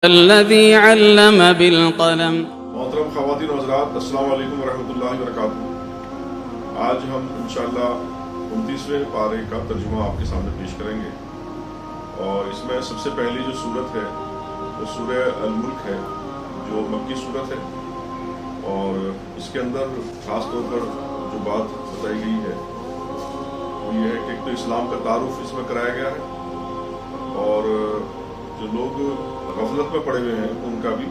الذي علم بالقلم۔ محترم خواتین و حضرات، السلام علیکم ورحمۃ اللہ وبرکاتہ۔ آج ہم انشاءاللہ 29ویں پارے کا ترجمہ آپ کے سامنے پیش کریں گے، اور اس میں سب سے پہلی جو صورت ہے وہ سورہ الملک ہے، جو مکی صورت ہے، اور اس کے اندر خاص طور پر جو بات بتائی گئی ہے وہ یہ ہے کہ ایک تو اسلام کا تعارف اس میں کرایا گیا ہے، اور جو لوگ غفلت میں پڑے ہوئے ہیں ان کا بھی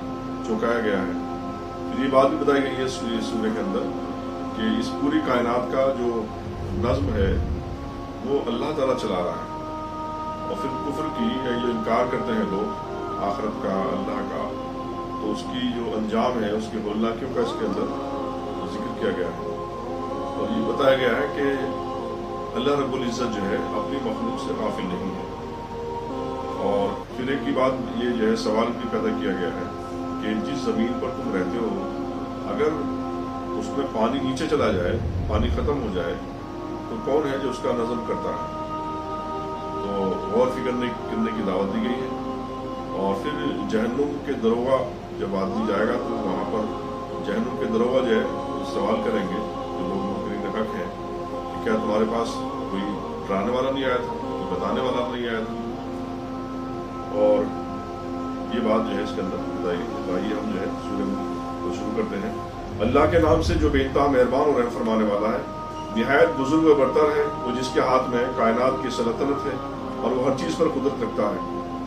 چونکایا گیا ہے۔ پھر یہ بات بھی بتائی گئی ہے سورہ کے اندر کہ اس پوری کائنات کا جو نظم ہے وہ اللہ تعالیٰ چلا رہا ہے، اور پھر کفر کی یا جو انکار کرتے ہیں لوگ آخرت کا، اللہ کا، تو اس کی جو انجام ہے، اس کی ہولناکیوں کا اس کے اندر ذکر کیا گیا ہے، اور یہ بتایا گیا ہے کہ اللہ رب العزت جو ہے اپنی مخلوق سے غافل نہیں ہے۔ اور پھر ایک کی بات یہ جو ہے سوال بھی پیدا کیا گیا ہے کہ جس زمین پر تم رہتے ہو، اگر اس میں پانی نیچے چلا جائے، پانی ختم ہو جائے، تو کون ہے جو اس کا نظم کرتا ہے؟ تو غور فکر کرنے کی دعوت دی گئی ہے۔ اور پھر جہنم کے دروغہ جب آدمی جائے گا تو وہاں پر جہنم کے دروغہ جو ہے سوال کریں گے جو لوگ منکرین حق ہیں کہ کیا تمہارے پاس کوئی ڈرانے والا نہیں آیا تھا، کوئی بتانے والا نہیں آیا تھا؟ اور یہ بات جو ہے اس کے اندر بتائی ہم جو ہے سورہ کو شروع کرتے ہیں۔ اللہ کے نام سے جو بے انتہا مہربان اور رحم فرمانے والا ہے، نہایت بزرگ و برتر ہے، وہ جس کے ہاتھ میں کائنات کی سلطنت ہے اور وہ ہر چیز پر قدرت رکھتا ہے،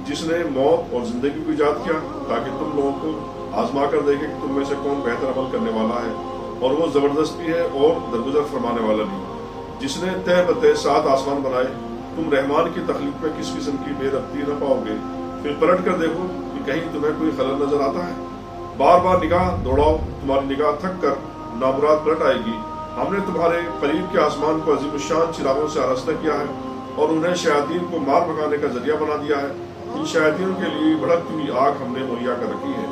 جس نے موت اور زندگی کو ایجاد کیا تاکہ تم لوگوں کو آزما کر دیکھے کہ تم میں سے کون بہتر عمل کرنے والا ہے، اور وہ زبردست بھی ہے اور درگزر فرمانے والا بھی، جس نے تہ بتہ 7 آسمان بنائے۔ تم رحمان کی تخلیق میں کس قسم کی بے ربطی نہ پاؤ گے، پھر پلٹ کر دیکھو کہ کہیں تمہیں کوئی خلل نظر آتا ہے۔ بار بار نگاہ دوڑاؤ، تمہاری نگاہ تھک کر نامراد پلٹ آئے گی۔ ہم نے تمہارے قریب کے آسمان کو عظیم الشان چراغوں سے آراستہ کیا ہے، اور انہیں شیاطین کو مار بھگانے کا ذریعہ بنا دیا ہے۔ ان شیاطینوں کے لیے بھڑکتی ہوئی آگ ہم نے مہیا کر رکھی ہے۔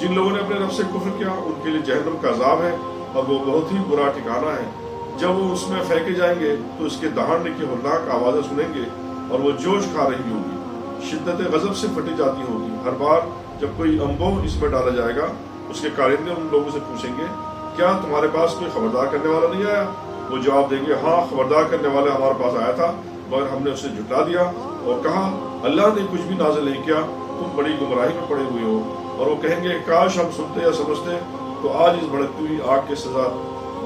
جن لوگوں نے اپنے رب سے کفر کیا ان کے لیے جہنم کا عذاب ہے، اور وہ بہت ہی برا ٹھکانہ ہے۔ جب وہ اس میں پھینکے جائیں گے تو اس کے دہاڑنے کی ہولناک آوازیں سنیں گے، اور وہ جوش کھا رہی ہوگی، شدت غضب سے پھٹی جاتی ہوگی۔ ہر بار جب کوئی انبو اس میں ڈالا جائے گا، اس کے کارندے ان لوگوں سے پوچھیں گے کیا تمہارے پاس کوئی خبردار کرنے والا نہیں آیا؟ وہ جواب دیں گے ہاں، خبردار کرنے والا ہمارے پاس آیا تھا، مگر ہم نے اسے جھٹلا دیا اور کہا اللہ نے کچھ بھی نازل نہیں کیا، تم بڑی گمراہی میں پڑے ہوئے ہو۔ اور وہ کہیں گے کاش ہم سنتے یا سمجھتے تو آج اس بھڑکتی ہوئی آگ کے سزا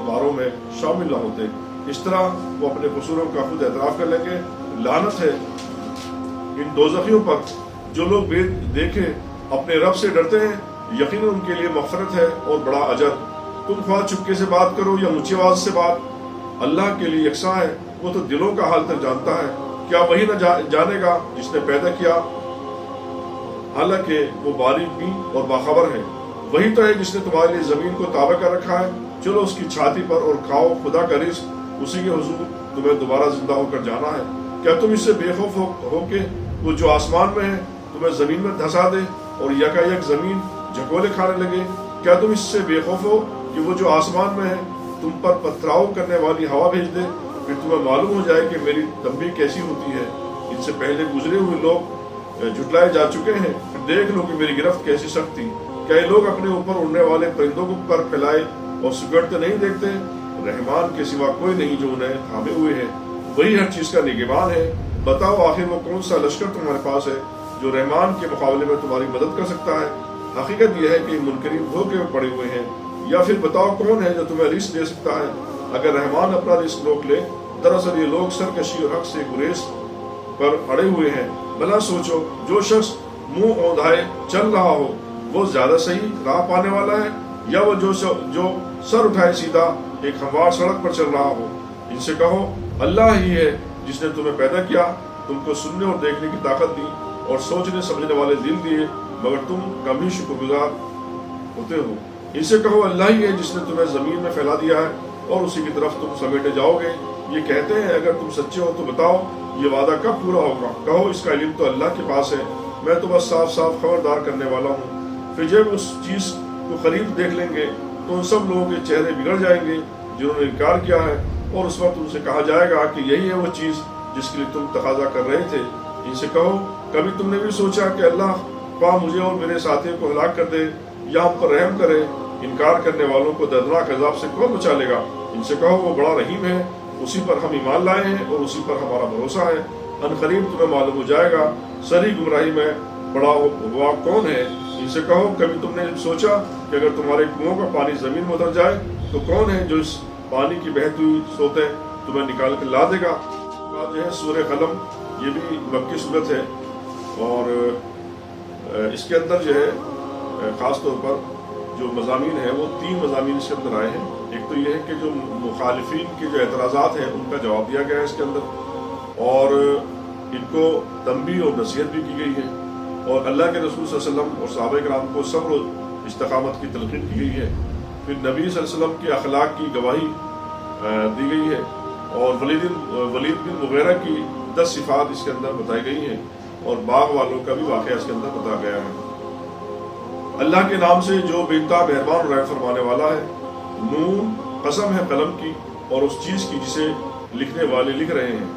باروں میں شامل نہ ہوتے۔ اس طرح وہ اپنے قصوروں کا خود اعتراف کر لیں گے۔ لعنت ہے ان دوزخیوں پر جو لوگ بے دیکھے اپنے رب سے ڈرتے ہیں، یقیناً ان کے لیے مغفرت ہے اور بڑا اجر۔ تم خواہ چپکے سے بات کرو یا اونچی آواز سے بات، اللہ کے لیے یکساں ہے، وہ تو دلوں کا حال تک جانتا ہے۔ کیا وہی نہ جانے گا جس نے پیدا کیا، حالانکہ وہ باریک بھی اور باخبر ہے۔ وہی تو ہے جس نے تمہارے لیے زمین کو تابع کر رکھا ہے، چلو اس کی چھاتی پر اور کھاؤ خدا کا رزق، اسی کے حضور تمہیں دوبارہ زندہ ہو کر جانا ہے۔ کیا تم اس سے بے خوف ہو کہ وہ جو آسمان میں ہے تمہیں زمین میں دھسا دے اور یکا یک زمین جھکولے کھانے لگے؟ کیا تم اس سے بے خوف ہو کہ وہ جو آسمان میں ہے تم پر پتھراؤ کرنے والی ہوا بھیج دے؟ پھر تمہیں معلوم ہو جائے کہ میری تنبیہ کیسی ہوتی ہے۔ ان سے پہلے گزرے ہوئے لوگ جھٹلائے جا چکے ہیں، پھر دیکھ لو کہ میری گرفت کیسی سخت تھی۔ کیا یہ لوگ اپنے اوپر اڑنے والے پرندوں کو پر پھیلائے اور سگڑتے نہیں دیکھتے؟ رحمان کے سوا کوئی نہیں جو انہیں تھامے ہوئے ہے، وہی ہر چیز کا نگہبان ہے۔ بتاؤ آخر وہ کون سا لشکر تمہارے پاس ہے جو رحمان کے مقابلے میں تمہاری مدد کر سکتا ہے؟ حقیقت یہ ہے کہ منکرین دھوکے میں پڑے ہوئے ہیں۔ یا پھر بتاؤ کون ہے جو تمہیں رزق دے سکتا ہے اگر رحمان اپنا رزق روک لے؟ دراصل یہ لوگ سرکشی اور حق سے گریز پر اڑے ہوئے ہیں۔ بھلا سوچو، جو شخص منہ اوندھائے چل رہا ہو وہ زیادہ صحیح راہ پانے والا ہے، یا وہ جو سر اٹھائے سیدھا ایک ہموار سڑک پر چل رہا ہو؟ ان سے کہو اللہ ہی ہے جس نے تمہیں پیدا کیا، تم کو سننے اور دیکھنے کی طاقت دی اور سوچنے سمجھنے والے دل دیے، مگر تم کم ہی شکر گزار ہوتے ہو۔ ان سے کہو اللہ ہی ہے جس نے تمہیں زمین میں پھیلا دیا ہے اور اسی کی طرف تم سمیٹے جاؤ گے۔ یہ کہتے ہیں اگر تم سچے ہو تو بتاؤ یہ وعدہ کب پورا ہوگا؟ کہو اس کا علم تو اللہ کے پاس ہے، میں تو بس صاف صاف خبردار کرنے والا ہوں۔ پھر جب اس چیز کو قریب دیکھ لیں گے تو ان سب لوگوں کے چہرے بگڑ جائیں گے جنہوں نے انکار کیا ہے، اور اس وقت ان سے کہا جائے گا کہ یہی ہے وہ چیز جس کے لیے تم تقاضا کر رہے تھے۔ ان سے کہو کبھی تم نے بھی سوچا کہ اللہ خواہ مجھے اور میرے ساتھیوں کو ہلاک کر دے یا ہم پر رحم کرے، انکار کرنے والوں کو دردناک عذاب سے کون بچا لے گا؟ ان سے کہو وہ بڑا رحیم ہے، اسی پر ہم ایمان لائے ہیں اور اسی پر ہمارا بھروسہ ہے، ان قریب تمہیں معلوم ہو جائے گا سری گمراہی میں بڑا ہوا کون ہے۔ ان سے کہو کبھی تم نے سوچا کہ اگر تمہارے کنووں کا پانی زمین میں اتر جائے تو کون ہے جو اس پانی کی بہتی ہوئی سوتے تمہیں نکال کر لا دے گا؟ جو ہے سورہ قلم، یہ بھی مکی صورت ہے، اور اس کے اندر جو ہے خاص طور پر جو مضامین ہیں وہ 3 مضامین اس کے اندر آئے ہیں۔ ایک تو یہ ہے کہ جو مخالفین کے جو اعتراضات ہیں ان کا جواب دیا گیا ہے اس کے اندر، اور ان کو تنبیہ اور نصیحت بھی کی گئی ہے، اور اللہ کے رسول صلی اللہ علیہ وسلم اور صحابہ کرام کو صبر و استقامت کی تلقین کی گئی ہے۔ پھر نبی صلی اللہ علیہ وسلم کے اخلاق کی گواہی دی گئی ہے، اور ولید بن مغیرہ کی 10 صفات اس کے اندر بتائی گئی ہیں، اور باغ والوں کا بھی واقعہ اس کے اندر بتایا گیا ہے۔ اللہ کے نام سے جو بے انتہا مہربان اور رحم فرمانے والا ہے۔ نون، قسم ہے قلم کی اور اس چیز کی جسے لکھنے والے لکھ رہے ہیں،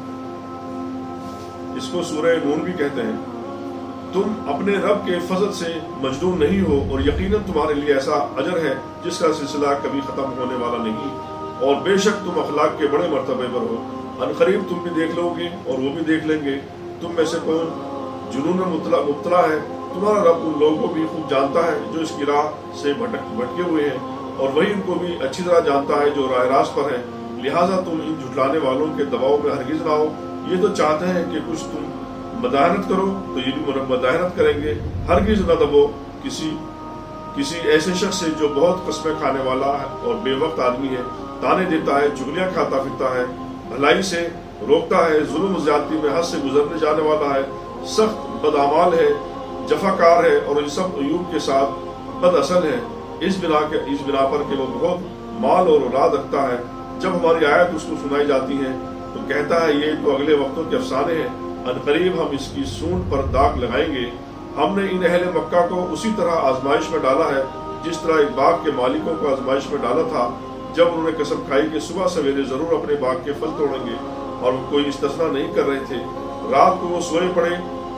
اس کو سورہ نون بھی کہتے ہیں۔ تم اپنے رب کے فضل سے مجنون نہیں ہو، اور یقیناً تمہارے لیے ایسا اجر ہے جس کا سلسلہ کبھی ختم ہونے والا نہیں، اور بے شک تم اخلاق کے بڑے مرتبے پر ہو۔ ان قریب تم بھی دیکھ لو گے اور وہ بھی دیکھ لیں گے تم میں سے کون جنون میں مبتلا ہے۔ تمہارا رب ان لوگوں کو بھی خوب جانتا ہے جو اس کی راہ سے بھٹکے ہوئے ہیں، اور وہی ان کو بھی اچھی طرح جانتا ہے جو راہ راست پر ہیں۔ لہٰذا تم ان جھٹلانے والوں کے دباؤ میں ہرگز نہ ہو۔ یہ تو چاہتے ہیں کہ کچھ تم مداحنت کرو تو یہ بھی مداحنت کریں گے۔ ہرگز نہ دبو کسی ایسے شخص سے جو بہت قسمیں کھانے والا ہے اور بے وقت آدمی ہے، تانے دیتا ہے، چگلیاں کھاتا پھرتا ہے، بھلائی سے روکتا ہے، ظلم و زیادتی میں حد سے گزرنے جانے والا ہے، سخت بدعمال ہے، جفاکار ہے، اور ان سب عیوب کے ساتھ بد اصل ہے، اس بنا پر کہ وہ بہت مال اور اولاد رکھتا ہے۔ جب ہماری آیت اس کو سنائی جاتی ہے تو کہتا ہے یہ تو اگلے وقتوں کے افسانے ہیں، ان قریب ہم اس کی سونڈ پر داغ لگائیں گے۔ ہم نے ان اہل مکہ کو اسی طرح آزمائش میں ڈالا ہے جس طرح ایک باغ کے مالکوں کو آزمائش میں ڈالا تھا، جب انہوں نے قسم کھائی کہ صبح سویرے ضرور اپنے باغ کے پھل توڑیں گے، اور وہ کوئی استثنا نہیں کر رہے تھے۔ رات کو وہ سوئے پڑے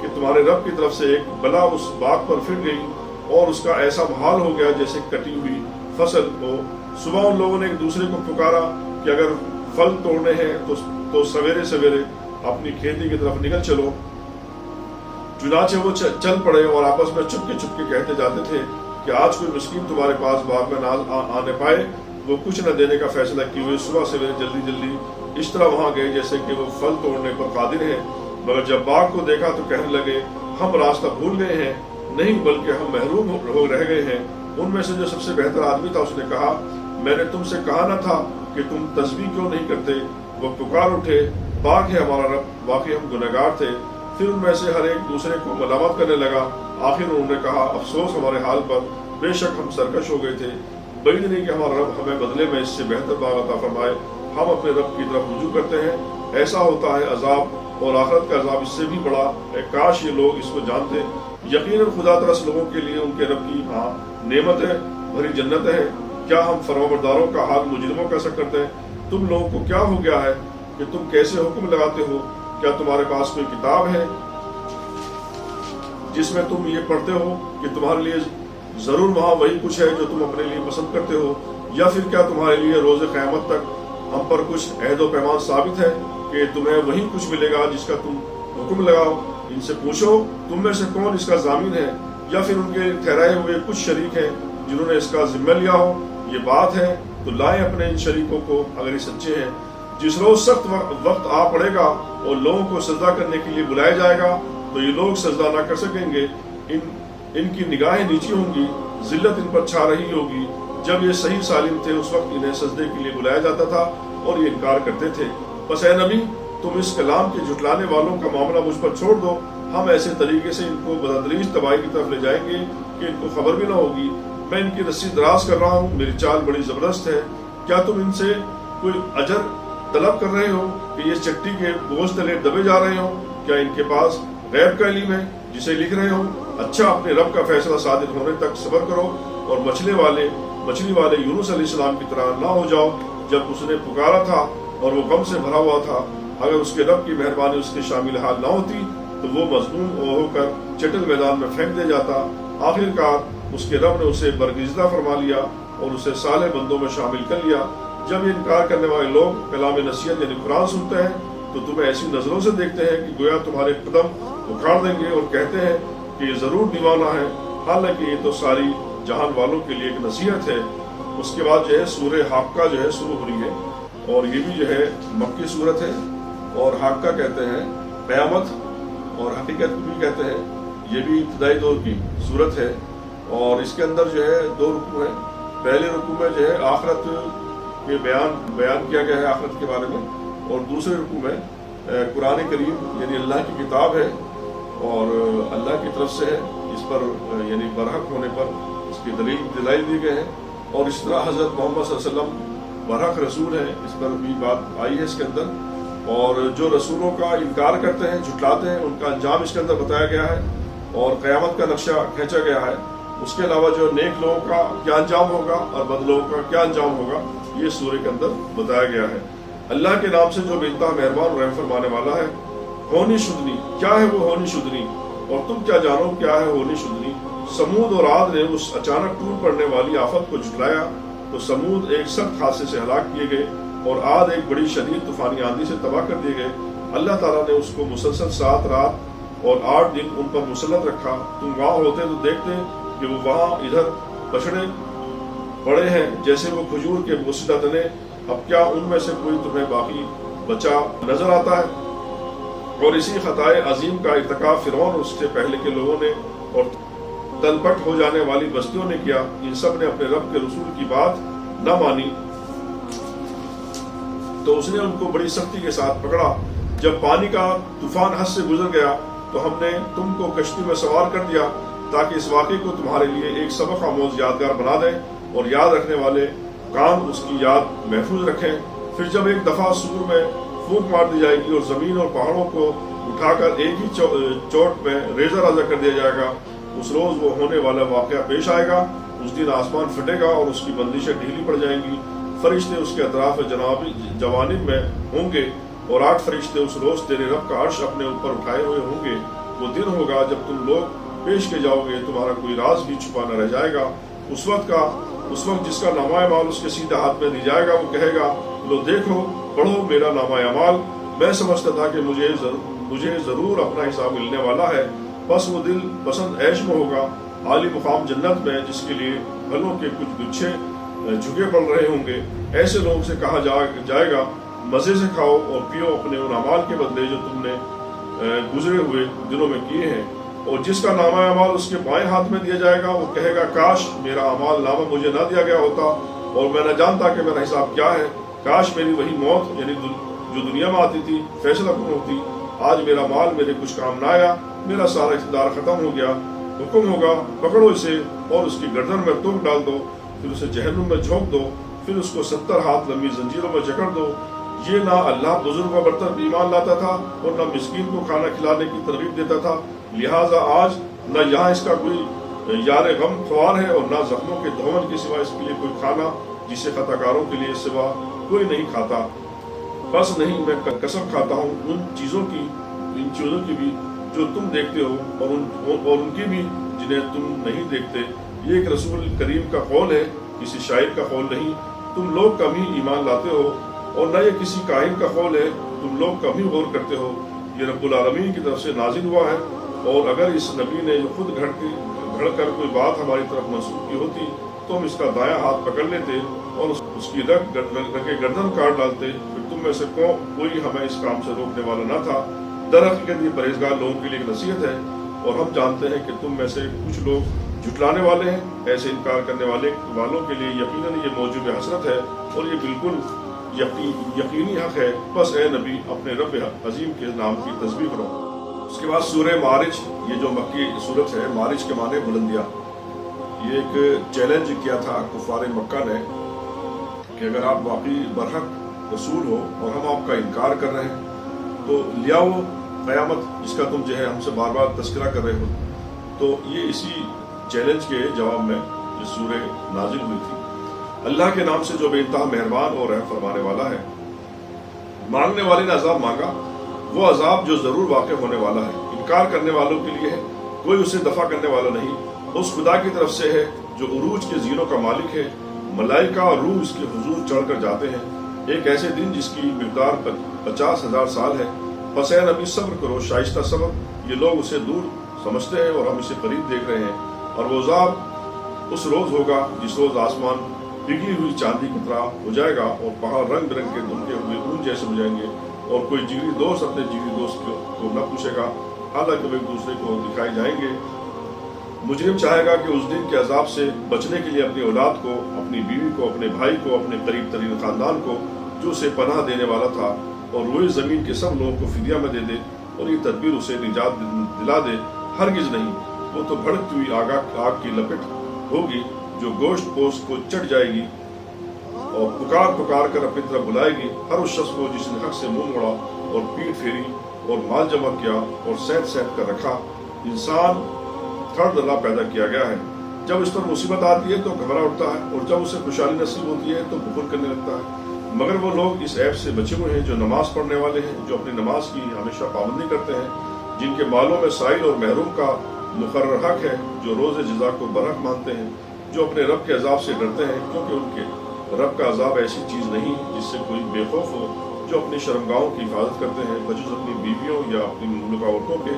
کہ تمہارے رب کی طرف سے ایک بلا اس باغ پر پھر گئی، اور اس کا ایسا حال ہو گیا جیسے کٹی ہوئی فصل ہو۔ صبح ان لوگوں نے ایک دوسرے کو پکارا کہ اگر پھل توڑنے ہیں تو سویرے سویرے اپنی کھیتی کی طرف نکل چلو۔ چنانچہ وہ چل پڑے اور آپس میں چپ کے کہتے جاتے تھے کہ آج کوئی مسکین تمہارے پاس باغ میں نہ آنے پائے۔ وہ کچھ نہ دینے کا فیصلہ کیے ہوئے صبح سویرے جلدی اس طرح وہاں گئے جیسے کہ وہ پھل توڑنے پر قادر ہیں، مگر جب باغ کو دیکھا تو کہنے لگے ہم راستہ بھول گئے ہیں، نہیں بلکہ ہم محروم ہو رہ گئے ہیں۔ ان میں سے جو سب سے بہتر آدمی تھا اس نے کہا میں نے تم سے کہا نہ تھا کہ تم تسبیح کیوں نہیں کرتے؟ وہ پکار اٹھے پاک ہے ہمارا رب، واقعی ہم گنہگار تھے۔ پھر ان میں سے ہر ایک دوسرے کو ملامت کرنے لگا۔ آخر انہوں نے کہا افسوس ہمارے حال پر، بے شک ہم سرکش ہو گئے تھے۔ بعید نہیں کہ ہمارا رب ہمیں بدلے میں اس سے بہتر باغ عطا فرمائے۔ ہم اپنے رب کی طرف رجوع کرتے ہیں، ایسا ہوتا ہے عذاب اور آخرت کا عذاب اس سے بھی بڑا ہے، کاش یہ لوگ اس کو جانتے۔ یقیناً خدا ترس لوگوں کے لیے ان کے رب کی نعمت ہے، بھری جنت ہے۔ کیا ہم فرمانبرداروں کا حال مجرموں کا سا کرتے ہیں؟ تم لوگوں کو کیا ہو گیا ہے کہ تم کیسے حکم لگاتے ہو؟ کیا تمہارے پاس کوئی کتاب ہے جس میں تم یہ پڑھتے ہو کہ تمہارے لیے ضرور وہاں وہی کچھ ہے جو تم اپنے لیے پسند کرتے ہو؟ یا پھر کیا تمہارے لیے روز قیامت تک ہم پر کچھ عہد و پیمان ثابت ہے کہ تمہیں وہی کچھ ملے گا جس کا تم حکم لگاؤ؟ ان سے پوچھو تم میں سے کون اس کا ضامن ہے، یا پھر ان کے ٹھہرائے ہوئے کچھ شریک ہیں جنہوں نے اس کا ذمہ لیا ہو؟ یہ بات ہے تو لائیں اپنے ان شریکوں کو اگر یہ سچے ہیں۔ جس روز سخت وقت آ پڑے گا اور لوگوں کو سجدہ کرنے کے لیے بلایا جائے گا تو یہ لوگ سجدہ نہ کر سکیں گے، ان کی نگاہیں نیچی ہوں گی، ذلت ان پر چھا رہی ہوگی۔ جب یہ صحیح سالم تھے اس وقت انہیں سجدے کے لیے بلایا جاتا تھا اور یہ انکار کرتے تھے۔ بس اے نبی تم اس کلام کے جھٹلانے والوں کا معاملہ مجھ پر چھوڑ دو، ہم ایسے طریقے سے ان کو بتدریج تباہی کی طرف لے جائیں گے کہ ان کو خبر بھی نہ ہوگی۔ میں ان کی رسی دراز کر رہا ہوں، میری چال بڑی زبردست ہے۔ کیا تم ان سے کوئی اجر طلب کر رہے ہو کہ یہ چٹی کے بوجھ تلے دبے جا رہے ہوں؟ کیا ان کے پاس غیب کا علم ہے جسے لکھ رہے ہوں؟ اچھا اپنے رب کا فیصلہ صادق ہونے تک صبر کرو، اور مچھلی والے یونس علیہ السلام کی طرح نہ ہو جاؤ جب اس نے پکارا تھا اور وہ غم سے بھرا ہوا تھا۔ اگر اس کے رب کی مہربانی اس کے شامل حال نہ ہوتی تو وہ مظلوم ہو کر چٹل میدان میں پھینک دیا جاتا۔ آخرکار اس کے رب نے اسے برگزیدہ فرما لیا اور اسے صالح بندوں میں شامل کر لیا۔ جب یہ انکار کرنے والے لوگ کلام نصیحت یعنی قرآن سنتے ہیں تو تمہیں ایسی نظروں سے دیکھتے ہیں کہ گویا تمہارے قدم اکھاڑ دیں گے، اور کہتے ہیں کہ یہ ضرور دیوانہ ہے، حالانکہ یہ تو ساری جہان والوں کے لیے ایک نصیحت ہے۔ اس کے بعد جو ہے سورہ حاقہ جو ہے شروع ہو رہی ہے، اور یہ بھی جو ہے مکی صورت ہے، اور حاقہ کہتے ہیں قیامت، اور حقیقت بھی کہتے ہیں۔ یہ بھی ابتدائی دور کی صورت ہے، اور اس کے اندر جو ہے 2 رکوع ہیں۔ پہلے رکوع میں جو ہے آخرت کے بیان کیا گیا ہے، آخرت کے بارے میں، اور دوسرے رکوع میں قرآن کریم یعنی اللہ کی کتاب ہے اور اللہ کی طرف سے ہے، اس پر یعنی برحق ہونے پر اس کی دلائل دی گئے ہیں، اور اس طرح حضرت محمد صلی اللہ علیہ وسلم برحق رسول ہیں، اس پر بھی بات آئی ہے اس کے اندر۔ اور جو رسولوں کا انکار کرتے ہیں، جھٹلاتے ہیں، ان کا انجام اس کے اندر بتایا گیا ہے، اور قیامت کا نقشہ کھینچا گیا ہے۔ اس کے علاوہ جو نیک لوگوں کا کیا انجام ہوگا اور بد لوگوں کا کیا انجام ہوگا، یہ سورہ کے اندر بتایا گیا ہے۔ اللہ کے نام سے جو بے انتہا مہربان اور رحم فرمانے والا ہے۔ ہونی شدنی، کیا ہے وہ ہونی شدنی، اور تم کیا جانو کیا ہے ہونی شدنی۔ سمود اور عاد نے اس اچانک ٹوٹ پڑنے والی آفت کو جھٹلایا تو سمود ایک سخت حادثے سے ہلاک کیے گئے، اور عاد ایک بڑی شدید طوفانی آندھی سے تباہ کر دیے گئے۔ اللہ تعالیٰ نے اس کو مسلسل 7 رات اور 8 دن ان پر مسلط رکھا۔ تم وہاں ہوتے تو دیکھتے کہ وہ وہاں ادھر پچھڑے پڑے ہیں جیسے وہ کھجور کے بوسیدہ تنے۔ اب کیا ان میں سے کوئی تمہیں باقی بچا نظر آتا ہے؟ اور اسی خطائے عظیم کا ارتکاب فرعون اور اس سے پہلے کے لوگوں نے اور تلپٹ ہو جانے والی بستیوں نے کیا۔ ان سب نے اپنے رب کے رسول کی بات نہ مانی تو اس نے ان کو بڑی سختی کے ساتھ پکڑا۔ جب پانی کا طوفان حد سے گزر گیا تو ہم نے تم کو کشتی میں سوار کر دیا تاکہ اس واقعے کو تمہارے لیے ایک سبق آموز یادگار بنا دیں، اور یاد رکھنے والے کان اس کی یاد محفوظ رکھیں۔ پھر جب ایک دفعہ سور میں پھونک مار دی جائے گی اور زمین اور پہاڑوں کو اٹھا کر ایک ہی چوٹ میں ریزہ رازہ کر دیا جائے گا، اس روز وہ ہونے والا واقعہ پیش آئے گا۔ اس دن آسمان پھٹے گا اور اس کی بندشیں ڈھیلی پڑ جائیں گی، فرشتے اس کے اطراف جوانب میں ہوں گے، اور 8 فرشتے اس روز تیرے رب کا عرش اپنے اوپر اٹھائے ہوئے ہوں گے۔ وہ دن ہوگا جب تم لوگ پیش کے جاؤ گے، تمہارا کوئی راز بھی چھپا نہ رہ جائے گا۔ اس وقت جس کا نامہ اعمال اس کے سیدھے ہاتھ میں دی جائے گا، وہ کہے گا، لو دیکھو پڑھو میرا نامہ اعمال، میں سمجھتا تھا کہ مجھے ضرور اپنا حساب ملنے والا ہے۔ بس وہ دل پسند عیش میں ہوگا، عالی مقام جنت میں، جس کے لیے پھلوں کے کچھ گچھے جھکے پڑ رہے ہوں گے۔ ایسے لوگوں سے کہا جائے گا، مزے سے کھاؤ اور پیو اپنے ان اعمال کے بدلے جو تم نے گزرے ہوئے دنوں میں کیے ہیں۔ اور جس کا نامہ اعمال اس کے بائیں ہاتھ میں دیا جائے گا، وہ کہے گا، کاش میرا اعمال نامہ مجھے نہ دیا گیا ہوتا اور میں نہ جانتا کہ میرا حساب کیا ہے۔ کاش میری وہی موت یعنی جو دنیا میں آتی تھی فیصلہ کن ہوتی۔ آج میرا مال میرے کچھ کام نہ آیا، میرا سارا اقتدار ختم ہو گیا۔ حکم ہوگا، پکڑو اسے اور اس کی گردن میں توق ڈال دو، پھر اسے جہنم میں جھونک دو، پھر اس کو 70 ہاتھ لمبی زنجیروں میں جکڑ دو۔ یہ نہ اللہ بزرگ و برتر پہ ایمان لاتا تھا اور نہ مسکین کو کھانا کھلانے کی ترغیب دیتا تھا، لہٰذا آج نہ یہاں اس کا کوئی یار غم خوار ہے اور نہ زخموں کے دھون کے سوا اس کے لیے کوئی کھانا جسے خطا کاروں کے لیے سوا کوئی نہیں کھاتا۔ بس نہیں، میں قسم کھاتا ہوں ان چیزوں کی بھی جو تم دیکھتے ہو اور ان کی بھی جنہیں تم نہیں دیکھتے۔ یہ ایک رسول کریم کا قول ہے، کسی شاعر کا قول نہیں۔ تم لوگ کم ہی ایمان لاتے ہو، اور نہ یہ کسی کاہن کا قول ہے، تم لوگ کم ہی غور کرتے ہو۔ یہ رب العالمین کی طرف سے نازل ہوا ہے، اور اگر اس نبی نے جو خود گھڑ کر کوئی بات ہماری طرف منسوخ کی ہوتی تو ہم اس کا دایاں ہاتھ پکڑ لیتے اور اس کی گردن کاٹ ڈالتے، پھر تم میں سے کوئی ہمیں اس کام سے روکنے والا نہ تھا۔ درحقیقت یہ پرہیزگار لوگوں کے لیے ایک نصیحت ہے، اور ہم جانتے ہیں کہ تم میں سے کچھ لوگ جھٹلانے والے ہیں۔ ایسے انکار کرنے والوں کے لیے یقیناً یہ موجب حسرت ہے، اور یہ بالکل یقینی حق ہے۔ بس اے نبی اپنے رب عظیم کے نام کی تسبیح کرو۔ اس کے بعد سورہ معارج، یہ جو مکی صورت ہے، معارج کے معنی بلندیاں۔ یہ ایک چیلنج کیا تھا کفار مکہ نے کہ اگر آپ واقعی برحق رسول ہو اور ہم آپ کا انکار کر رہے ہیں تو لیاؤ قیامت، جس کا تم جو ہے ہم سے بار بار تذکرہ کر رہے ہو۔ تو یہ اسی چیلنج کے جواب میں یہ سورہ نازل ہوئی تھی۔ اللہ کے نام سے جو بے انتہا مہربان اور رحم فرمانے والا ہے۔ مانگنے والے نے عذاب مانگا، وہ عذاب جو ضرور واقع ہونے والا ہے۔ انکار کرنے والوں کے لیے ہے، کوئی اسے دفع کرنے والا نہیں، اس خدا کی طرف سے ہے جو عروج کے زینوں کا مالک ہے، ملائکہ اور روح اس کے حضور چڑھ کر جاتے ہیں، ایک ایسے دن جس کی مقدار 50,000 سال ہے۔ پس اے نبی صبر کرو، شائستہ صبر، یہ لوگ اسے دور سمجھتے ہیں اور ہم اسے قریب دیکھ رہے ہیں۔ اور وہ عذاب اس روز ہوگا جس روز آسمان پگھلی ہوئی چاندی کی طرح ہو جائے گا اور پہاڑ رنگ برنگ کے دھندے ہوئے اون جیسے ہو جائیں گے، اور کوئی جگری دوست اپنے جگری دوست کو نہ پوچھے گا، حالانکہ وہ ایک دوسرے کو دکھائی جائیں گے۔ مجرم چاہے گا کہ اس دن کے عذاب سے بچنے کے لیے اپنی اولاد کو، اپنی بیوی کو، اپنے بھائی کو، اپنے قریب ترین خاندان کو جو اسے پناہ دینے والا تھا، اور روئے زمین کے سب لوگوں کو فدیہ میں دے دے، اور یہ تدبیر اسے نجات دلا دے۔ ہرگز نہیں، وہ تو بھڑکتی ہوئی آگ کی لپٹ ہوگی جو گوشت پوست کو چڑھ جائے گی اور پکار پکار کر اپنی طرف بلائے گی ہر اس شخص کو جس نے حق سے منہ موڑا اور پیٹ پھیری اور مال جمع کیا اور سینت سینت کر رکھا۔ انسان تھرد اللہ پیدا کیا گیا ہے، جب اس پر مصیبت آتی ہے تو گھبرا اٹھتا ہے، اور جب اسے خوشحالی نصیب ہوتی ہے تو بخل کرنے لگتا ہے۔ مگر وہ لوگ اس عیب سے بچے ہوئے ہیں جو نماز پڑھنے والے ہیں، جو اپنی نماز کی ہمیشہ پابندی کرتے ہیں، جن کے مالوں میں سائل اور محروم کا مقرر حق ہے، جو روز جزا کو برحق مانتے ہیں، جو اپنے رب کے عذاب سے ڈرتے ہیں، کیونکہ ان کے رب کا عذاب ایسی چیز نہیں جس سے کوئی بے خوف ہو، جو اپنی شرمگاہوں کی حفاظت کرتے ہیں بجز اپنی بیویوں یا اپنی مملوکہ عورتوں کے،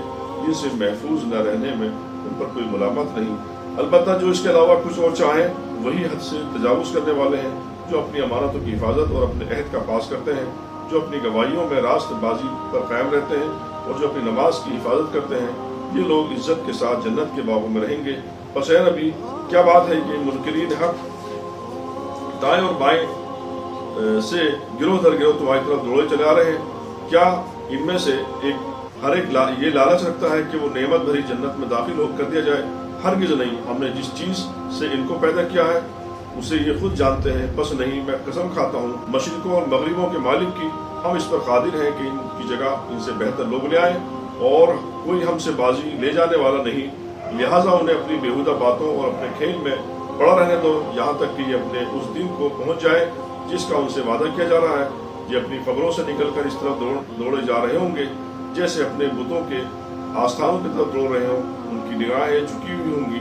جن سے محفوظ نہ رہنے میں ان پر کوئی ملامت نہیں۔ البتہ جو اس کے علاوہ کچھ اور چاہیں وہی حد سے تجاوز کرنے والے ہیں، جو اپنی امانتوں کی حفاظت اور اپنے عہد کا پاس کرتے ہیں، جو اپنی گواہیوں میں راست بازی پر قائم رہتے ہیں اور جو اپنی نماز کی حفاظت کرتے ہیں، یہ لوگ عزت کے ساتھ جنت کے باغوں میں رہیں گے۔ پس اے نبی، کیا بات ہے کہ منکرین حق دائیں اور بائیں سے گروہ در گروہ تمہاری طرف دوڑے چلے آ رہے ہیں؟ کیا ان میں سے ہر ایک یہ لالچ رکھتا ہے کہ وہ نعمت بھری جنت میں داخل کر دیا جائے؟ ہرگز نہیں، ہم نے جس چیز سے ان کو پیدا کیا ہے اسے یہ خود جانتے ہیں۔ پس نہیں، میں قسم کھاتا ہوں مشرقوں اور مغربوں کے مالک کی، ہم اس پر قادر ہیں کہ ان کی جگہ ان سے بہتر لوگ لے آئیں، اور کوئی ہم سے بازی لے جانے والا نہیں، لہٰذا انہیں اپنی بیہودہ باتوں اور اپنے کھیل میں پڑا رہنے دو، یہاں تک کہ یہ اپنے اس دن کو پہنچ جائے جس کا ان سے وعدہ کیا جا رہا ہے۔ یہ اپنی قبروں سے نکل کر اس طرف دوڑے جا رہے ہوں گے جیسے اپنے بتوں کے آستانوں کی طرف دوڑ رہے ہوں، ان کی نگاہیں جھکی ہوئی ہوں گی،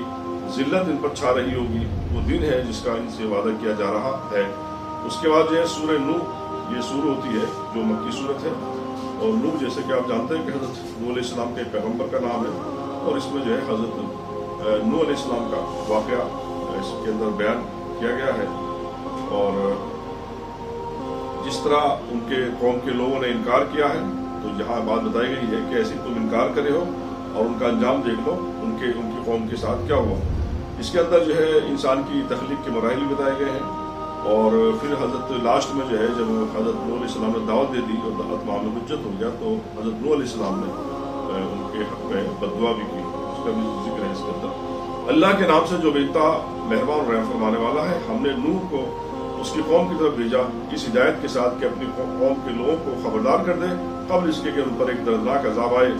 ذلت ان پر چھا رہی ہوگی، وہ دن ہے جس کا ان سے وعدہ کیا جا رہا ہے۔ اس کے بعد جو ہے سورہ نوح، یہ سورہ ہوتی ہے جو مکی صورت ہے، اور نوح جیسے کہ آپ جانتے ہیں کہ حضرت نوح علیہ السلام کے پیغمبر کا نام ہے، اور اس میں جو ہے حضرت نوح علیہ السلام کا واقعہ اس کے اندر بیان کیا گیا ہے، اور جس طرح ان کے قوم کے لوگوں نے انکار کیا ہے، تو یہاں بات بتائی گئی ہے کہ ایسی تم انکار کرے ہو اور ان کا انجام دیکھ لو ان کی قوم کے ساتھ کیا ہوا۔ اس کے اندر جو ہے انسان کی تخلیق کے مراحل بھی بتائے گئے ہیں، اور پھر حضرت لاسٹ میں جو ہے جب حضرت نوح علیہ السلام نے دعوت دے دی اور اتمام حجت ہو گیا، تو حضرت نوح علیہ السلام نے ان کے حق میں بد دعا بھی کی، اس کا بھی ذکر ہے اس کے اندر۔ اللہ کے نام سے جو بے انتہا مہربان اور رحم فرمانے والا ہے، ہم نے نوح کو اس کی قوم کی طرف بھیجا اس ہدایت کے ساتھ کہ اپنی قوم کے لوگوں کو خبردار کر دے قبل اس کے کہ ان پر ایک دردناک عذاب آئے۔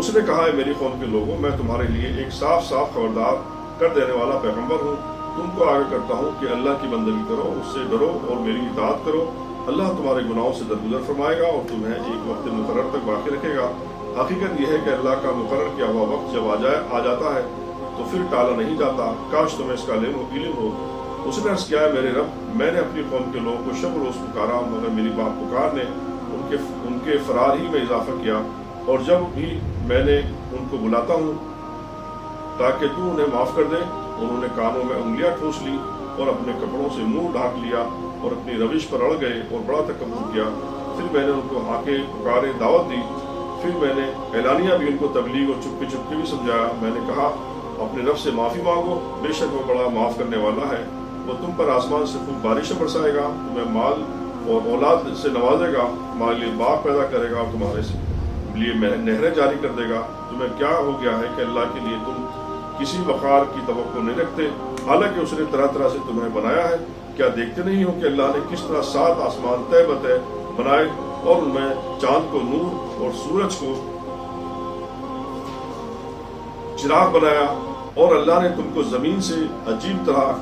اس نے کہا ہے میری قوم کے لوگوں، میں تمہارے لیے ایک صاف صاف خبردار کر دینے والا پیغمبر ہوں، تم کو آگاہ کرتا ہوں کہ اللہ کی بندگی کرو، اس سے ڈرو اور میری اطاعت کرو، اللہ تمہارے گناہوں سے درگزر فرمائے گا اور تمہیں ایک وقت مقرر تک باقی رکھے گا۔ حقیقت یہ ہے کہ اللہ کا مقرر کیا ہوا وقت جب آ جاتا ہے تو پھر ٹالا نہیں جاتا، کاش تمہیں اس کا علم ہو۔ اس نے عرض کیا ہے میرے رب، میں نے اپنی قوم کے لوگوں کو شب و روز پکارا، مگر میری بات پکار نے ان کے فرار ہی میں اضافہ کیا، اور جب بھی میں نے ان کو بلاتا ہوں تاکہ تو انہیں معاف کر دے، انہوں نے کانوں میں انگلیاں ٹھوس لی اور اپنے کپڑوں سے منہ ڈھانک لیا اور اپنی روش پر اڑ گئے اور بڑا تکبر کیا۔ پھر میں نے ان کو ہانکے پکارے دعوت دی، پھر میں نے اعلانیہ بھی ان کو تبلیغ اور چپکے چپکے بھی سمجھایا۔ میں نے کہا اپنے رب سے معافی مانگو، بے شک وہ بڑا معاف کرنے والا ہے، وہ تم پر آسمان سے خوب بارشیں برسائے گا، تمہیں مال اور اولاد سے نوازے گا، تمہارے لیے باغ پیدا کرے گا اور تمہارے لیے نہریں جاری کر دے گا۔ تمہیں کیا ہو گیا ہے کہ اللہ کے لیے تم کسی وقار کی توقع نہیں رکھتے، حالانکہ اس نے طرح طرح سے تمہیں بنایا ہے؟ کیا دیکھتے نہیں ہو کہ اللہ نے کس طرح 7 آسمان طے بطے بنائے اور ان میں چاند کو نور اور سورج کو چراغ بنایا، اور اللہ نے تم کو زمین سے عجیب طرح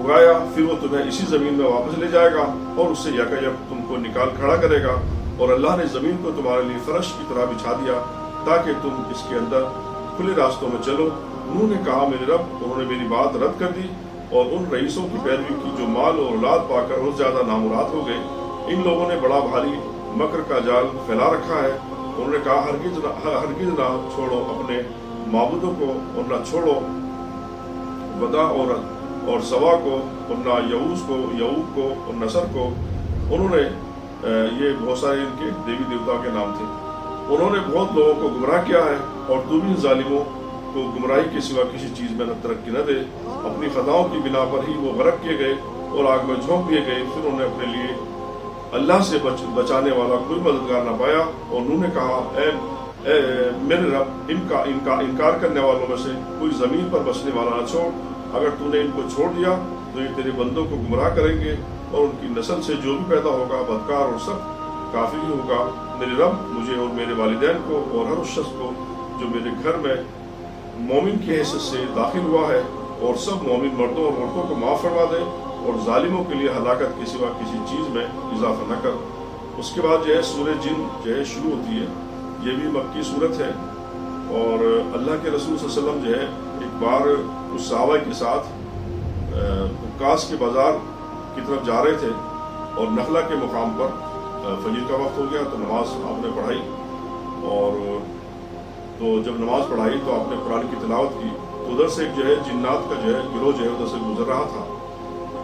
اگایا، پھر وہ تمہیں اسی زمین میں واپس لے جائے گا اور اس سے یکا یک تم کو نکال کھڑا کرے گا، اور اللہ نے زمین کو تمہارے لیے فرش کی طرح بچھا دیا تاکہ تم اس کے اندر کھلے راستوں میں چلو۔ نوح نے کہا میرے رب، انہوں نے میری بات رد کر دی اور ان رئیسوں کی پیروی کی جو مال اور اولاد پا کر اور زیادہ نامراد ہو گئے۔ ان لوگوں نے بڑا بھاری مکر کا جال پھیلا رکھا ہے۔ انہوں نے کہا ہرگز نہ چھوڑو اپنے معبودوں کو، اور نہ چھوڑو ودا اور سوا کو، اور نہ یعوز کو، یعوق کو اور نصر کو۔ انہوں نے یہ بہت سارے ان کے دیوی دیوتا کے نام تھے۔ انہوں نے بہت لوگوں کو گمراہ کیا ہے، اور تو بھی ان ظالموں کو گمراہی کے سوا کسی چیز میں نہ ترقی نہ دے۔ اپنی خطاؤں کی بنا پر ہی وہ غرق کیے گئے اور آگ میں جھونک دیے گئے۔ پھر انہوں نے اپنے لیے اللہ سے بچانے والا کوئی مددگار نہ پایا۔ اور انہوں نے کہا اے میرے رب، انکار کرنے والوں میں سے کوئی زمین پر بسنے والا نہ چھوڑ۔ اگر تو نے ان کو چھوڑ دیا تو یہ تیرے بندوں کو گمراہ کریں گے، اور ان کی نسل سے جو بھی پیدا ہوگا بدکار اور سب کافی ہی ہوگا۔ میرے رب، مجھے اور میرے والدین کو اور ہر اس شخص کو جو میرے گھر میں مومن کی حیثیت سے داخل ہوا ہے، اور سب مومن مردوں اور عورتوں کو معاف فرما دے، اور ظالموں کے لیے ہلاکت کے سوا کسی چیز میں اضافہ نہ کر۔ اس کے بعد سورہ جن شروع ہوتی ہے۔ یہ بھی مکی صورت ہے، اور اللہ کے رسول صلی اللہ علیہ وسلم ایک بار اس صحابہ کے ساتھ عکاس کے بازار کی طرف جا رہے تھے، اور نخلہ کے مقام پر فجر کا وقت ہو گیا تو نماز آپ نے پڑھائی، اور تو جب نماز پڑھائی تو آپ نے قرآن کی تلاوت کی، تو ادھر سے ایک جنات کا گروہ ادھر سے گزر رہا تھا۔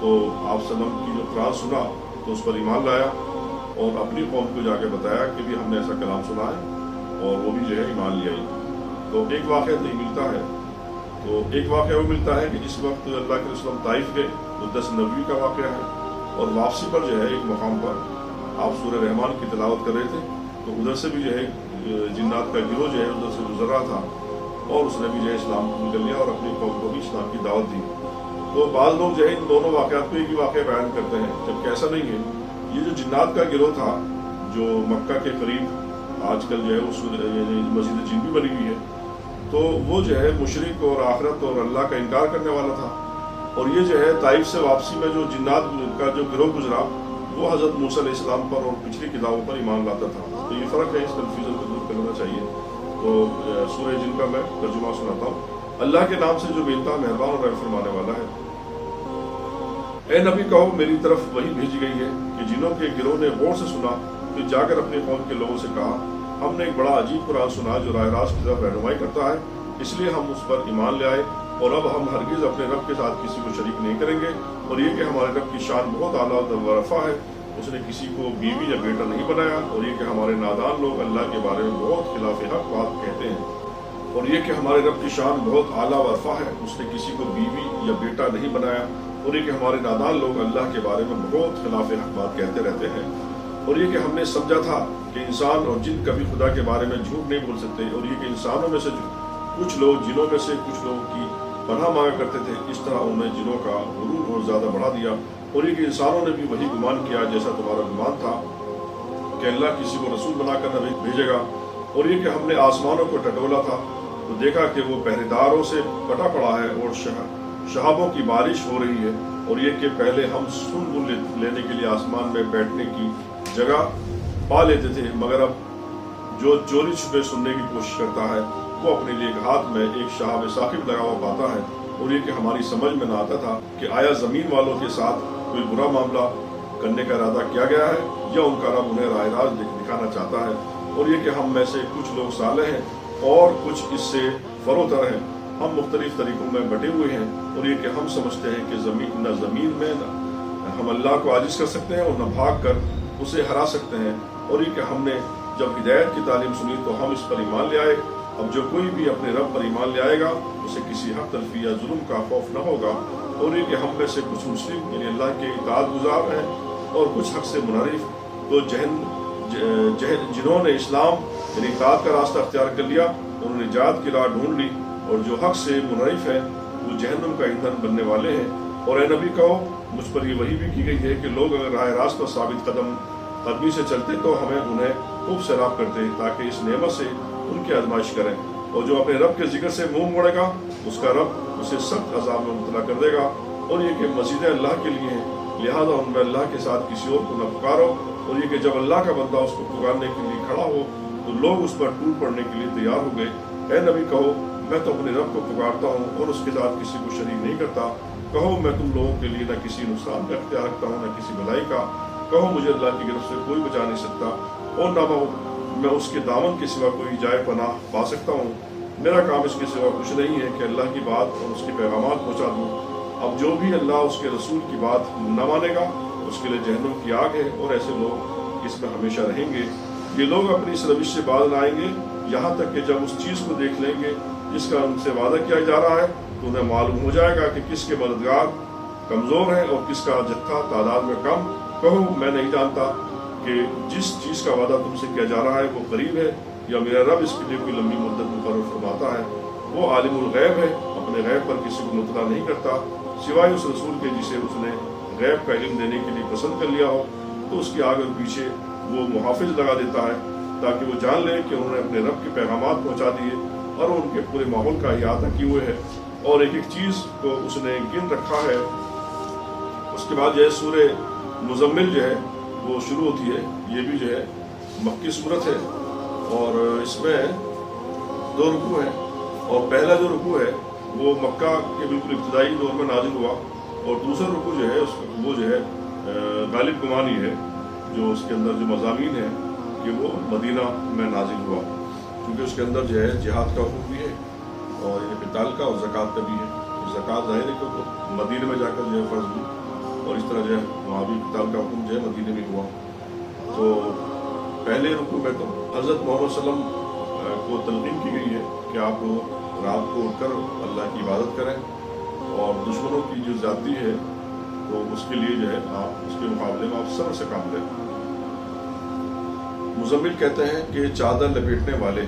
تو آپ صلی اللہ علیہ وسلم کی جو قرآن سنا تو اس پر ایمان لایا، اور اپنی قوم کو جا کے بتایا کہ بھی ہم نے ایسا کلام سنا ہے، اور وہ بھی ایمان لے آئی۔ تو ایک واقعہ نہیں ملتا ہے، تو ایک واقعہ وہ ملتا ہے کہ جس وقت اللہ کے رسول طائف گئے، وہ 10 نبوی کا واقعہ ہے، اور واپسی پر ایک مقام پر آپ سورہ رحمان کی تلاوت کر رہے تھے، تو ادھر سے بھی جنات کا گروہ ادھر سے گزر رہا تھا، اور اس نے بھی اسلام قبول کر لیا اور اپنی قوم کو بھی اسلام کی دعوت دی۔ تو بعض لوگ ان دونوں واقعات کو ایک ہی واقعہ بیان کرتے ہیں، جبکہ ایسا نہیں ہے۔ یہ جو جنات کا گروہ تھا جو مکہ کے قریب آج کل مسجد جن بھی بنی ہوئی ہے، تو وہ مشرک اور آخرت اور اللہ کا انکار کرنے والا تھا، اور یہ طائف سے واپسی میں جو جنات کا جو گروہ گزرا وہ حضرت موسیٰ علیہ السلام پر اور پچھلی کتابوں پر ایمان لاتا تھا۔ تو یہ فرق ہے، اس کنفیوژن کو دور کرنا چاہیے۔ تو سورہ جن کا میں ترجمہ سناتا ہوں۔ اللہ کے نام سے جو بے انتہا مہربان اور رحم فرمانے والا ہے۔ اے نبی کہو، میری طرف وہی بھیجی گئی ہے کہ جنوں کے گروہ نے غور سے سنا، پھر جا کر اپنے قوم کے لوگوں سے کہا، ہم نے ایک بڑا عجیب قرآن سنا جو راہ راست کی طرف رہنمائی کرتا ہے، اس لیے ہم اس پر ایمان لے آئے، اور اب ہم ہرگز اپنے رب کے ساتھ کسی کو شریک نہیں کریں گے، اور یہ کہ ہمارے رب کی شان بہت اعلیٰ و رفع ہے، اس نے کسی کو بیوی یا بیٹا نہیں بنایا، اور یہ کہ ہمارے نادان لوگ اللہ کے بارے میں بہت خلاف حق بات کہتے ہیں، اور یہ کہ ہمارے رب کی شان بہت اعلیٰ و رفع ہے، اس نے کسی کو بیوی یا بیٹا نہیں بنایا، اور یہ کہ ہمارے نادان لوگ اللہ کے بارے میں بہت خلاف حق بات کہتے رہتے ہیں، اور یہ کہ ہم نے سمجھا تھا کہ انسان اور جن کبھی خدا کے بارے میں جھوٹ نہیں بول سکتے، اور یہ کہ انسانوں میں سے کچھ لوگ جنوں میں سے کچھ لوگوں کی پناہ مانگا کرتے تھے، اس طرح انہوں نے جنوں کا غرور اور زیادہ بڑھا دیا، اور یہ کہ انسانوں نے بھی وہی گمان کیا جیسا تمہارا گمان تھا کہ اللہ کسی کو رسول بنا کر نہ بھیجے گا، اور یہ کہ ہم نے آسمانوں کو ٹٹولا تھا تو دیکھا کہ وہ پہرے داروں سے پٹا پڑا ہے، اور شہابوں کی بارش ہو رہی ہے، اور یہ کہ پہلے ہم سن لینے کے لیے آسمان میں بیٹھنے کی جگہ پا لیتے تھے، مگر اب جو چوری چھپے سننے کی کوشش کرتا ہے وہ اپنے لیے ایک ہاتھ میں ایک شہاب ثاقب لگا ہوا پاتا ہے، اور یہ کہ ہماری سمجھ میں نہ آتا تھا کہ آیا زمین والوں کے ساتھ کوئی برا معاملہ کرنے کا ارادہ کیا گیا ہے، یا ان کا رب انہیں راہ راست دکھانا چاہتا ہے، اور یہ کہ ہم میں سے کچھ لوگ صالح ہیں اور کچھ اس سے فروتر ہیں، ہم مختلف طریقوں میں بٹے ہوئے ہیں، اور یہ کہ ہم سمجھتے ہیں کہ زمین میں ہم اللہ کو عاجز کر سکتے ہیں اور نہ بھاگ کر اسے ہرا سکتے ہیں، اور یہ کہ ہم نے جب ہدایت کی تعلیم سنی تو ہم اس پر ایمان لے آئے۔ اب جو کوئی بھی اپنے رب پر ایمان لے آئے گا اسے کسی حق تلفی یا ظلم کا خوف نہ ہوگا، اور یہ کہ ہم میں سے کچھ مسلم یعنی اللہ کے اطاعت گزار ہیں اور کچھ حق سے منحرف، تو جنہوں نے اسلام یعنی اطاعت کا راستہ اختیار کر لیا انہوں نے نجات کی راہ ڈھونڈ لی، اور جو حق سے منحرف ہیں وہ جہنم کا ایندھن بننے والے ہیں۔ اور اے نبی کہو، مجھ پر یہ وحی بھی کی گئی ہے کہ لوگ اگر راہ راست پر ثابت قدمی سے چلتے تو ہمیں انہیں خوب سیراب کرتے تاکہ اس نعمت سے ان کی آزمائش کریں، اور جو اپنے رب کے ذکر سے منہ موڑے گا اس کا رب اسے سخت عذاب میں مبتلا کر دے گا، اور یہ کہ مسجدیں اللہ کے لیے ہیں، لہذا ان میں اللہ کے ساتھ کسی اور کو نہ پکارو، اور یہ کہ جب اللہ کا بندہ اس کو پکارنے کے لیے کھڑا ہو تو لوگ اس پر ٹوٹ پڑنے کے لیے تیار ہو گئے۔ اے نبی کہو میں تو اپنے رب کو پکارتا ہوں اور اس کے ساتھ کسی کو شریک نہیں کرتا۔ کہو میں تم لوگوں کے لیے نہ کسی نقصان کا اختیار رکھتا ہوں نہ کسی بھلائی کا۔ کہو مجھے اللہ کی گرفت سے کوئی بچا نہیں سکتا اور نہ میں اس کے دامن کے سوا کوئی جائے پناہ پا سکتا ہوں۔ میرا کام اس کے سوا کچھ نہیں ہے کہ اللہ کی بات اور اس کے پیغامات پہنچا دوں۔ اب جو بھی اللہ اس کے رسول کی بات نہ مانے گا اس کے لیے جہنم کی آگ ہے اور ایسے لوگ اس میں ہمیشہ رہیں گے۔ یہ لوگ اپنی اس روش سے باز نہ آئیں گے یہاں تک کہ جب اس چیز کو دیکھ لیں گے جس کا ان سے وعدہ کیا جا رہا ہے تو انہیں معلوم ہو جائے گا کہ کس کے مددگار کمزور ہیں اور کس کا جتھا تعداد میں کم۔ کہو میں نہیں جانتا کہ جس چیز کا وعدہ تم سے کیا جا رہا ہے وہ قریب ہے یا میرا رب اس کے لیے کوئی لمبی مدت مقرر فرماتا ہے۔ وہ عالم الغیب ہے، اپنے غیب پر کسی کو مطلع نہیں کرتا سوائے اس رسول کے جسے اس نے غیب کا علم دینے کے لیے پسند کر لیا ہو، تو اس کے آگے اور پیچھے وہ محافظ لگا دیتا ہے تاکہ وہ جان لے کہ انہوں نے اپنے رب کے پیغامات پہنچا دیے اور ان کے پورے ماحول کا احاطہ کیے ہوئے ہے اور ایک ایک چیز کو اس نے گن رکھا ہے۔ اس کے بعد جو ہے سورہ مزمل جو ہے وہ شروع ہوتی ہے۔ یہ بھی جو ہے مکی صورت ہے اور اس میں 2 رکوع ہیں اور پہلا جو رکوع ہے وہ مکہ کے بالکل ابتدائی دور میں نازل ہوا اور دوسرا رکوع جو ہے وہ جو ہے غالب گمانی ہے، جو اس کے اندر جو مضامین ہیں کہ وہ مدینہ میں نازل ہوا کیونکہ اس کے اندر جو ہے جہاد کا حکم بھی ہے اور یہ قتال کا اور زکوٰۃ کا بھی ہے۔ زکوٰۃ ظاہر ہے کہ مدینہ میں جا کر جو ہے فرض ہوئی اور اس طرح جو ہے وہاں بھی قتال کا حکم جو ہے مدینہ میں ہوا۔ تو پہلے رکوع میں تو حضرت محمد صلی اللہ علیہ وسلم کو تلقین کی گئی ہے کہ آپ رات کو اٹھ کر اللہ کی عبادت کریں اور دشمنوں کی جو زیادتی ہے تو اس کے لیے جو ہے آپ اس کے مقابلے میں آپ صبر سے کام لیں۔ مزمل کہتے ہیں کہ چادر لپیٹنے والے،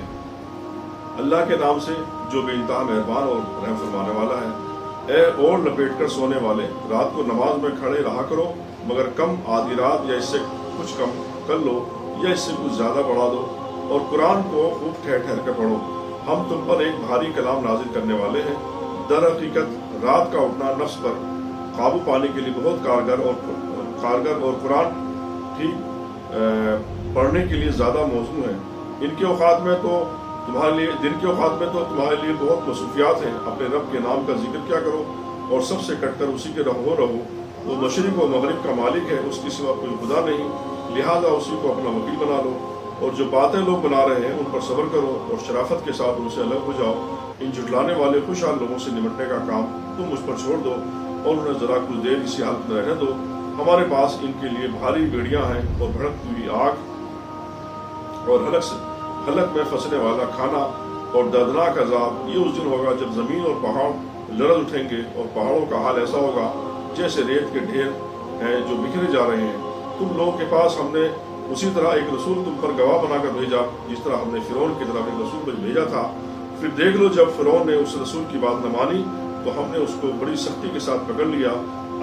اللہ کے نام سے جو بے انتہا مہربان اور رحم فرمانے والا ہے۔ اے اور لپیٹ کر سونے والے، رات کو نماز میں کھڑے رہا کرو مگر کم آدھی رات یا اس سے کچھ کم کر لو یا اس سے کچھ زیادہ بڑھا دو اور قرآن کو خوب ٹھہر ٹھہر کر پڑھو۔ ہم تم پر ایک بھاری کلام نازل کرنے والے ہیں۔ در حقیقت رات کا اٹھنا نفس پر قابو پانے کے لیے بہت کارگر اور قرآن ٹھیک پڑھنے کے لیے زیادہ موزوں ہے۔ ان کے اوقات میں تو تمہارے لیے دن کے اوقات میں تو تمہارے لیے بہت مصروفیات ہیں۔ اپنے رب کے نام کا ذکر کیا کرو اور سب سے کٹ کر اسی کے رہو۔ وہ مشرق و مغرب کا مالک ہے، اس کے سوا کوئی خدا نہیں، لہذا اسی کو اپنا وکیل بنا لو اور جو باتیں لوگ بنا رہے ہیں ان پر صبر کرو اور شرافت کے ساتھ ان سے الگ ہو جاؤ۔ ان جھٹلانے والے خوشحال لوگوں سے نمٹنے کا کام تم مجھ پر چھوڑ دو اور انہیں ذرا کچھ دیر اسی حالت میں رہنے دو۔ ہمارے پاس ان کے لیے بھاری بیڑیاں ہیں اور بھڑکتی ہوئی آگ اور حلق میں پھنسنے والا کھانا اور دردناک عذاب۔ یہ اس دن ہوگا جب زمین اور پہاڑ لرز اٹھیں گے اور پہاڑوں کا حال ایسا ہوگا جیسے ریت کے ڈھیر ہیں جو بکھرے جا رہے ہیں۔ تم لوگوں کے پاس ہم نے اسی طرح ایک رسول تم پر گواہ بنا کر بھیجا جس طرح ہم نے فرعون کی طرف ایک رسول بھیجا تھا۔ پھر دیکھ لو جب فرعون نے اس رسول کی بات نہ مانی تو ہم نے اس کو بڑی سختی کے ساتھ پکڑ لیا۔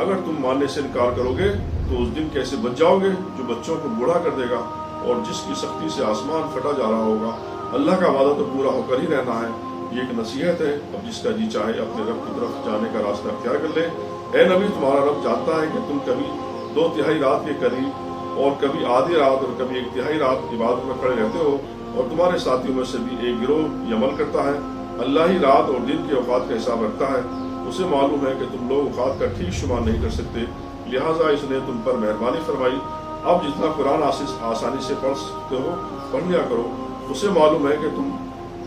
اگر تم ماننے سے انکار کرو گے تو اس دن کیسے بچ جاؤ گے جو بچوں کو بوڑھا کر دے گا اور جس کی سختی سے آسمان پھٹا جا رہا ہوگا۔ اللہ کا وعدہ تو پورا ہو کر ہی رہنا ہے۔ یہ ایک نصیحت ہے، اب جس کا جی چاہے اپنے رب کی طرف جانے کا راستہ اختیار کر لے۔ اے نبی تمہارا رب جانتا ہے کہ تم کبھی 2/3 رات کے قریب اور کبھی آدھی رات اور کبھی 1/3 رات عبادت میں کھڑے رہتے ہو اور تمہارے ساتھیوں میں سے بھی ایک گروہ یہ عمل کرتا ہے۔ اللہ ہی رات اور دن کے اوقات کا حساب رکھتا ہے، اسے معلوم ہے کہ تم لوگ اوقات کا ٹھیک شمار نہیں کر سکتے، لہٰذا اس نے تم پر مہربانی فرمائی۔ اب جتنا قرآن آسانی سے پڑھ سکتے ہو پڑھ لیا کرو۔ اسے معلوم ہے کہ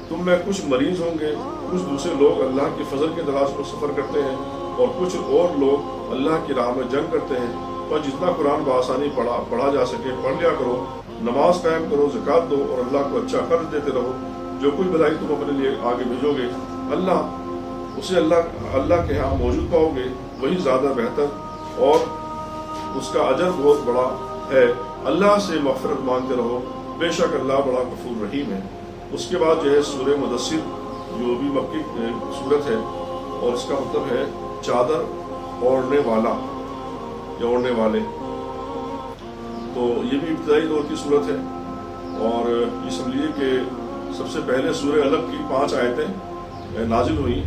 تم میں کچھ مریض ہوں گے، کچھ دوسرے لوگ اللہ کی فضل کی تلاش پر سفر کرتے ہیں اور کچھ اور لوگ اللہ کی راہ میں جنگ کرتے ہیں۔ پر جتنا قرآن بآسانی پڑھا جا سکے پڑھ لیا کرو، نماز قائم کرو، زکوٰۃ دو اور اللہ کو اچھا قرض دیتے رہو۔ جو کچھ بھلائی تم اپنے لیے آگے بھیجو گے اللہ کے ہاں موجود پاؤ گے، وہی زیادہ بہتر اور اس کا اجر بہت بڑا ہے۔ اللہ سے مغفرت مانگتے رہو، بے شک اللہ بڑا غفور رحیم ہے۔ اس کے بعد جو ہے سورہ مدثر جو بھی مکی صورت ہے اور اس کا مطلب ہے چادر اوڑھنے والا یا اوڑھنے والے، تو یہ بھی ابتدائی دور کی صورت ہے اور یہ سمجھیے کہ سب سے پہلے سورہ علق کی 5 آیتیں نازل ہوئی۔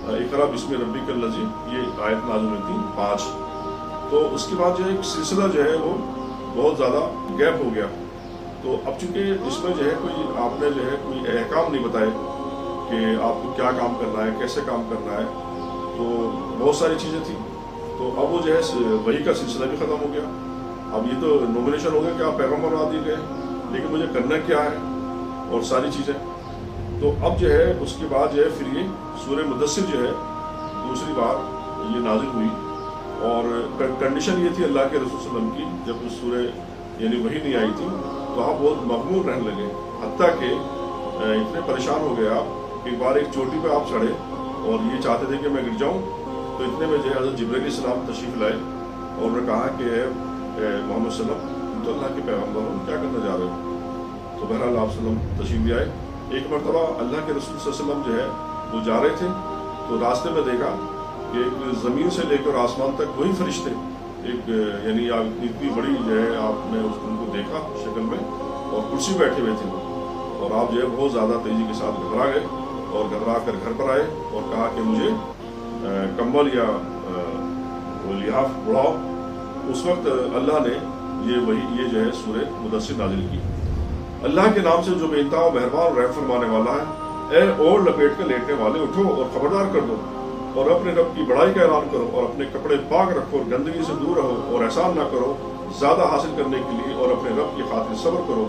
اقرا بسم ربک الذی، یہ آیت نازل ہوئی تھی 5۔ تو اس کے بعد جو ہے ایک سلسلہ جو ہے وہ بہت زیادہ گیپ ہو گیا تو اب چونکہ اس میں جو ہے کوئی آپ نے جو ہے کوئی احکام نہیں بتائے کہ آپ کو کیا کام کرنا ہے، کیسے کام کرنا ہے، تو بہت ساری چیزیں تھیں. تو اب وہ جو ہے وہی کا سلسلہ بھی ختم ہو گیا. اب یہ تو نومینیشن ہو گیا کہ آپ پیغمبر بنا دیے گئے، لیکن مجھے کرنا کیا ہے اور ساری چیزیں. تو اب جو ہے اس کے بعد جو ہے پھر یہ سورہ مدثر جو ہے دوسری بار یہ نازل ہوئی. اور کنڈیشن یہ تھی اللہ کے رسول صلی اللہ علیہ وسلم کی، جب اس سورہ یعنی وہی نہیں آئی تھی تو آپ بہت مغمور رہنے لگے، حتیٰ کہ اتنے پریشان ہو گئے آپ. ایک بار ایک چوٹی پہ آپ چڑھے اور یہ چاہتے تھے کہ میں گر جاؤں، تو اتنے میں جو ہے حضرت جبرائیل علیہ السلام تشریف لائے اور انہوں نے کہا کہ محمد صلی اللہ علیہ وسلم تم تو اللہ کے پیغمبر ہو، کیا کرنے جا رہے ہو؟ تو بہرحال آپ صلی اللہ علیہ وسلم تشریف لے آئے. ایک مرتبہ اللہ کے رسول صلی اللہ علیہ وسلم جو ہے وہ جا رہے تھے تو راستے میں دیکھا کہ ایک زمین سے لے کر آسمان تک وہی فرشتے، ایک یعنی اتنی بڑی جو ہے آپ نے ان کو دیکھا شکل میں، اور کرسی بیٹھے ہوئے تھے. اور آپ جو ہے بہت زیادہ تیزی کے ساتھ گھبرا گئے اور گھبرا کر گھر پر آئے اور کہا کہ مجھے کمبل یا لحاف بڑھاؤ. اس وقت اللہ نے یہ جو ہے سورہ مدثر نازل کی. اللہ کے نام سے جو بے انتہا مہربان اور رحم فرمانے والا ہے، اے اور لپیٹ کر لیٹنے والے اٹھو اور خبردار کر دو اور اپنے رب کی بڑائی کا اعلان کرو اور اپنے کپڑے پاک رکھو اور گندگی سے دور رہو اور احسان نہ کرو زیادہ حاصل کرنے کے لیے اور اپنے رب کی خاطر صبر کرو.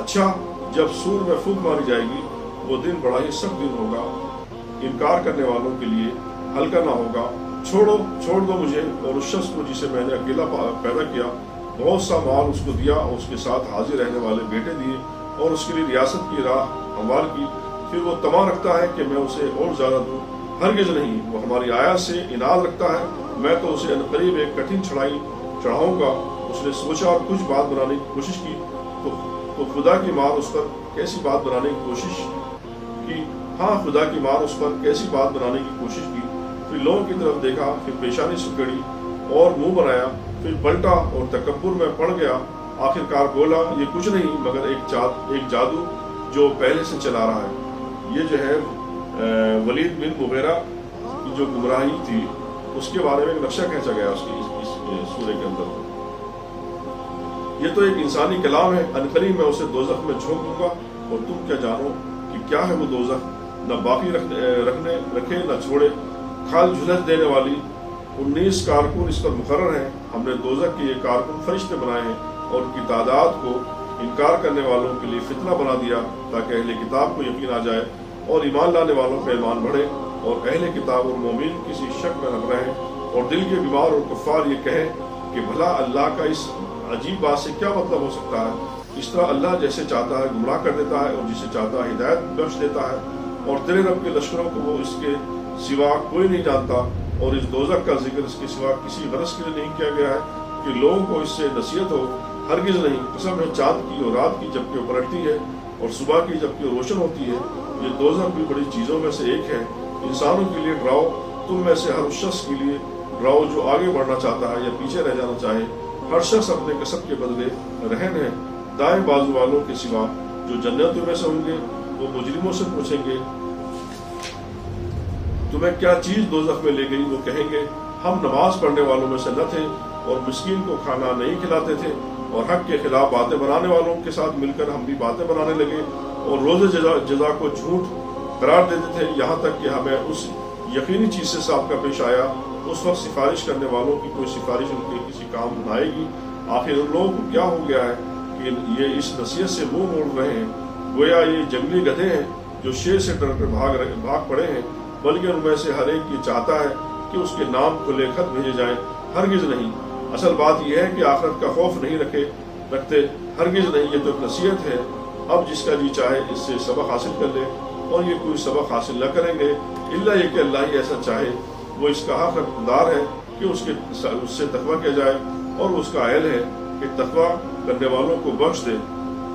اچھا، جب سور میں پھونک ماری جائے گی وہ دن بڑا ہی سخت دن ہوگا، انکار کرنے والوں کے لیے ہلکا نہ ہوگا. چھوڑ دو مجھے اور اس شخص کو جسے میں نے اکیلا پیدا کیا، بہت سا مال اس کو دیا اور اس کے ساتھ حاضر رہنے والے بیٹے دیے اور اس کے لیے ریاست کی راہ ہموار کی. پھر وہ طمع رکھتا ہے کہ میں اسے اور زیادہ دوں، ہرگز نہیں. وہ ہماری آیات سے اناد رکھتا ہے، میں تو اسے عنقریب ایک کٹھن چڑھاؤں گا. اس نے سوچا اور کچھ بات بنانے کی کوشش کی تو خدا کی مار اس پر کیسی بات بنانے کی کوشش کی. ہاں، خدا کی مار اس پر کیسی بات بنانے کی کوشش کی. پھر لوگوں کی طرف دیکھا، پھر پیشانی سکڑی اور منہ بنایا، پھر پلٹا اور تکبر میں پڑ گیا. آخرکار بولا، یہ کچھ نہیں مگر ایک جادو جو پہلے سے چلا رہا ہے. یہ جو ہے ولید بن مغیرہ کی جو گمراہی تھی اس کے بارے میں ایک نقشہ کھینچا گیا اس سورہ کے اندر. یہ تو ایک انسانی کلام ہے، عنقریب میں اسے دوزخ میں جھونک دوں گا اور تم کیا جانو کہ کیا ہے وہ دوزخ، نہ باقی رکھے نہ چھوڑے. کھال جھلس دینے والی 19 کارکن اس پر مقرر ہیں. ہم نے دوزخ کے یہ کارکن فرشتے بنائے ہیں اور ان کی تعداد کو انکار کرنے والوں کے لیے فتنہ بنا دیا تاکہ اہل کتاب کو یقین آ جائے اور ایمان لانے والوں کا ایمان بڑھے اور اہل کتاب اور مومن کسی شک میں نہ رہیں اور دل کے بیمار اور کفار یہ کہیں کہ بھلا اللہ کا اس عجیب بات سے کیا مطلب ہو سکتا ہے. اس طرح اللہ جیسے چاہتا ہے گمراہ کر دیتا ہے اور جسے چاہتا ہے ہدایت بخش دیتا ہے. اور تیرے رب کے لشکروں کو وہ اس کے سوا کوئی نہیں جانتا اور اس دوزخ کا ذکر اس کے سوا کسی غرض کے لیے نہیں کیا گیا ہے کہ لوگوں کو اس سے نصیحت ہو. ہرگز نہیں. قسم ہے چاند کی اور رات کی جبکہ وہ پلٹتی ہے اور صبح کی جبکہ روشن ہوتی ہے. یہ دوزخ بھی بڑی چیزوں میں سے ایک ہے. انسانوں کے لیے ڈراؤ، تم میں سے ہر اس شخص کے لیے ڈراؤ جو آگے بڑھنا چاہتا ہے یا پیچھے رہ جانا چاہے. ہر شخص اپنے کسب کے بدلے رہن ہے. دائیں بازو والوں کے سوا جو جنتوں میں سے ہوں گے وہ مجرموں سے پوچھیں گے تمہیں کیا چیز دوزخ میں لے گئی. وہ کہیں گے ہم نماز پڑھنے والوں میں سے نہ تھے اور مسکین کو کھانا نہیں کھلاتے تھے اور حق کے خلاف باتیں بنانے والوں کے ساتھ مل کر ہم بھی باتیں بنانے لگے اور روز جزا کو جھوٹ قرار دیتے تھے یہاں تک کہ ہمیں اس یقینی چیز سے سابقہ پیش آیا. اس وقت سفارش کرنے والوں کی کوئی سفارش ان کے کسی کام نہ آئے گی. آخر ان لوگوں کو کیا ہو گیا ہے کہ یہ اس نصیحت سے منہ موڑ رہے ہیں. گویا یہ جنگلی گدھے ہیں جو شیر سے ڈر کر بھاگ پڑے ہیں. بلکہ ان میں سے ہر ایک یہ چاہتا ہے کہ اس کے نام کھلے خط بھیجے جائیں. ہرگز نہیں. اصل بات یہ ہے کہ آخرت کا خوف نہیں رکھتے. ہرگز نہیں. یہ تو ایک نصیحت ہے. اب جس کا جی چاہے اس سے سبق حاصل کر لے اور یہ کوئی سبق حاصل نہ کریں گے الا یہ کہ اللہ ہی ایسا چاہے. وہ اس کا حق اقتدار ہے کہ اس سے تقویٰ کیا جائے اور اس کا اہل ہے کہ تقویٰ کرنے والوں کو بخش دے.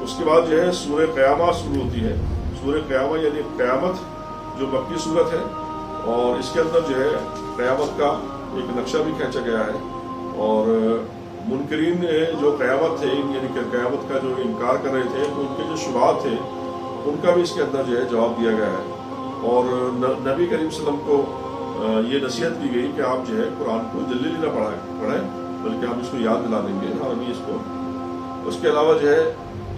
اس کے بعد جو ہے سورہ قیامہ شروع ہوتی ہے. سورہ قیامہ یعنی قیامت جو مکی صورت ہے اور اس کے اندر جو ہے قیامت کا ایک نقشہ بھی کھینچا گیا ہے اور منکرین جو قیامت تھے یعنی کہ قیامت کا جو انکار کر رہے تھے ان کے جو شبہات تھے ان کا بھی اس کے اندر جو ہے جواب دیا گیا ہے. اور نبی کریم صلی اللہ علیہ وسلم کو یہ نصیحت کی گئی کہ آپ جو ہے قرآن کو جلدی نہ پڑھیں بلکہ آپ اس کو یاد دلا دیں گے اور ابھی اس کو. اس کے علاوہ جو ہے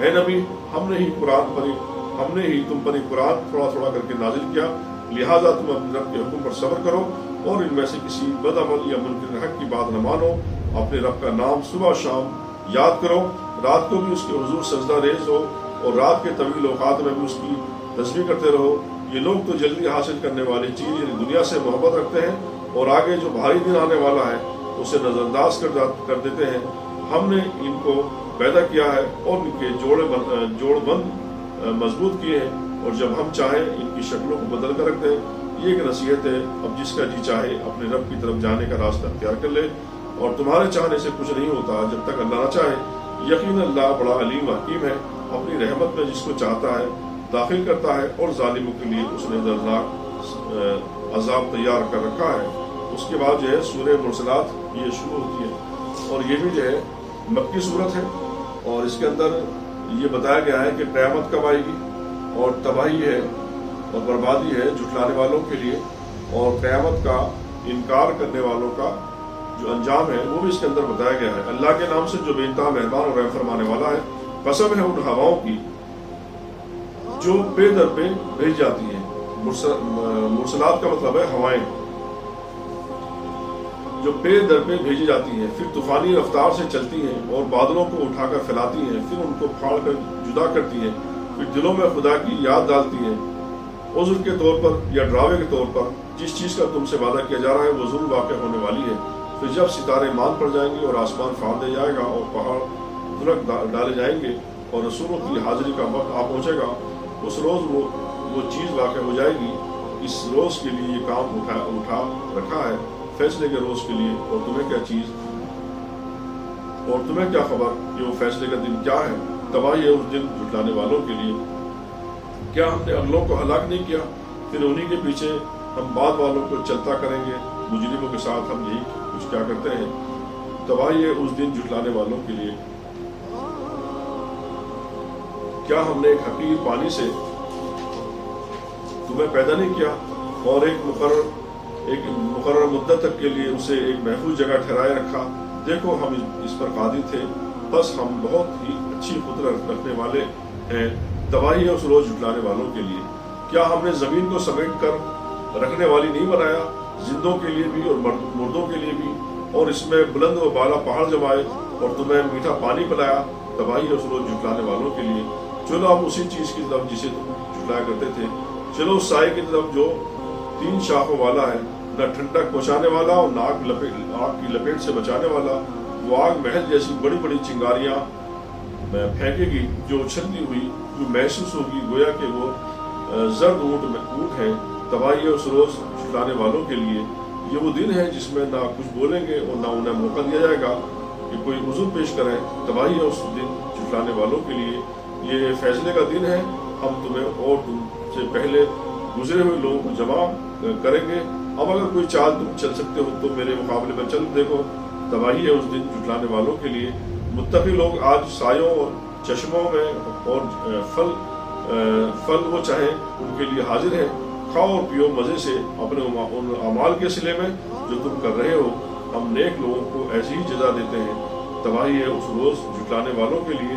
اے نبی ہم نے ہی تم پر قرآن تھوڑا تھوڑا کر کے نازل کیا، لہٰذا تم اپنے رب کے حکم پر صبر کرو اور ان میں سے کسی بد عمل یا منکر حق کی بات نہ مانو، اپنے رب کا نام صبح شام یاد کرو، رات کو بھی اس کے حضور سجدہ ریز ہو اور رات کے طویل اوقات میں بھی اس کی تسبیح کرتے رہو۔ یہ لوگ تو جلدی حاصل کرنے والی چیز یعنی دنیا سے محبت رکھتے ہیں اور آگے جو بھاری دن آنے والا ہے اسے نظر انداز کر دیتے ہیں۔ ہم نے ان کو پیدا کیا ہے اور ان کے جوڑ بند مضبوط کیے ہیں، اور جب ہم چاہیں ان کی شکلوں کو بدل کر رکھ دیں۔ یہ ایک نصیحت ہے، اب جس کا جی چاہے اپنے رب کی طرف جانے کا راستہ اختیار کر لے، اور تمہارے چاہنے سے کچھ نہیں ہوتا جب تک اللہ نہ چاہے۔ یقین اللہ بڑا علیم حکیم ہے، اپنی رحمت میں جس کو چاہتا ہے داخل کرتا ہے، اور ظالموں کے لیے اس نے دردناک عذاب تیار کر رکھا ہے۔ اس کے بعد جو ہے سورہ مرسلات یہ شروع ہوتی ہے، اور یہ بھی جو ہے مکی صورت ہے، اور اس کے اندر یہ بتایا گیا ہے کہ قیامت کب آئے گی، اور تباہی ہے اور بربادی ہے جھٹلانے والوں کے لیے، اور قیامت کا انکار کرنے والوں کا جو انجام ہے وہ بھی اس کے اندر بتایا گیا ہے۔ اللہ کے نام سے جو بے انتہا مہربان اور رحم فرمانے والا ہے، قسم ہے ان ہواؤں کی جو پے در پہ بھیج جاتی ہیں۔ مرسلات کا مطلب ہے ہوائیں جو پے در پہ بھیجی جاتی ہیں، پھر طوفانی رفتار سے چلتی ہیں اور بادلوں کو اٹھا کر پھیلاتی ہیں، پھر ان کو پھاڑ کر جدا کرتی ہیں، پھر دلوں میں خدا کی یاد ڈالتی ہیں، عذر کے طور پر یا ڈراوے کے طور پر۔ جس چیز کا تم سے وعدہ کیا جا رہا ہے وہ ضرور واقع ہونے والی ہے۔ پھر جب ستارے مان پڑ جائیں گے اور آسمان پھاڑ دیا جائے گا اور پہاڑ دھڑک ڈالے جائیں گے اور رسولوں کی حاضری کا وقت آ پہنچے گا، اس روز وہ چیز واقع ہو جائے گی۔ اس روز کے لیے یہ کام اٹھا رکھا ہے، فیصلے کے روز کے لیے، اور تمہیں کیا خبر کہ وہ فیصلے کا دن کیا ہے؟ تباہی ہے اس دن جھٹلانے والوں کے لیے۔ کیا ہم نے اگلوں کو ہلاک نہیں کیا، پھر انہی کے پیچھے ہم بعد والوں کو چلتا کریں گے؟ مجرموں کے ساتھ ہم یہی کچھ کیا کرتے ہیں۔ تباہی ہے اس دن جھٹلانے والوں کے لیے۔ کیا ہم نے ایک حقیر پانی سے تمہیں پیدا نہیں کیا اور ایک مقرر مدت تک کے لیے اسے ایک محفوظ جگہ ٹھہرائے رکھا؟ دیکھو ہم اس پر قادر تھے، بس ہم بہت ہی اچھی قدرت رکھنے والے ہیں۔ تباہی ہے اس روز جھٹلانے والوں کے لیے۔ کیا ہم نے زمین کو سمیٹ کر رکھنے والی نہیں بنایا، زندوں کے لیے بھی اور مردوں کے لیے بھی، اور اس میں بلند و بالا پہاڑ جمائے اور تمہیں میٹھا پانی پلایا؟ تباہی ہے اس روز جھٹلانے والوں کے لیے۔ چلو ہم اسی چیز کی طرف جسے تم جھٹلایا کرتے تھے، چلو اس سائے کی طرف جو 3 شاخوں والا ہے، نہ ٹھنڈک پہنچانے والا اور نہ آگ کی لپیٹ سے بچانے والا۔ وہ آگ محل جیسی بڑی بڑی چنگاریاں پھینکے گی جو اچھلتی ہوئی جو محسوس ہوگی گویا کہ وہ زرد اونٹ ہے۔ تباہی ہے اس روز جھٹلانے والوں کے لیے۔ یہ وہ دن ہے جس میں نہ کچھ بولیں گے اور نہ انہیں موقع دیا جائے گا کہ کوئی عذر پیش کریں۔ تباہی ہے اس دن جھٹلانے والوں کے لیے۔ یہ فیصلے کا دن ہے، ہم تمہیں اور تم سے پہلے گزرے ہوئے لوگوں کو جمع کریں گے۔ اب اگر کوئی چال تم چل سکتے ہو تو میرے مقابلے میں چل دیکھو۔ تباہی ہے اس دن جھٹلانے والوں کے لیے۔ متقی لوگ آج سایوں اور چشموں میں اور پھل وہ چاہیں ان کے لیے حاضر ہیں۔ کھاؤ اور پیو مزے سے اپنے ان اعمال کے صلے میں جو تم کر رہے ہو، ہم نیک لوگوں کو ایسی ہی جزا دیتے ہیں۔ تباہی ہے اس روز جھٹلانے والوں کے لیے۔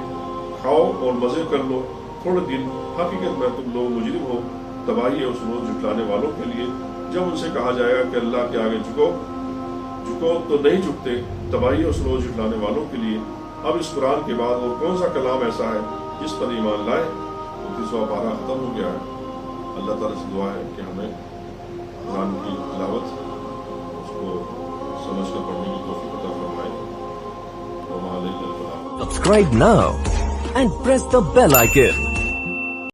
کھاؤ اور مزے کر لو تھوڑے دن، حقیقت میں تم لوگ مجرم ہو۔ تباہی ہے اس روز جھٹلانے والوں کے لیے۔ جب ان سے کہا جائے گا کہ اللہ کے آگے جھکو تو نہیں جھکتے۔ تباہی ہے اس روز جھٹلانے والوں کے لیے۔ اب اس قرآن کے بعد اور کون سا کلام ایسا ہے جس پر ایمان لائے؟ 29واں پارہ ختم ہو گیا ہے۔ اللہ تعالیٰ سے دعا ہے کہ ہمیں قرآن کی تلاوت اس کو سمجھ کر پڑھنے کی توفیق عطا فرمائے۔ Subscribe now and press the bell icon.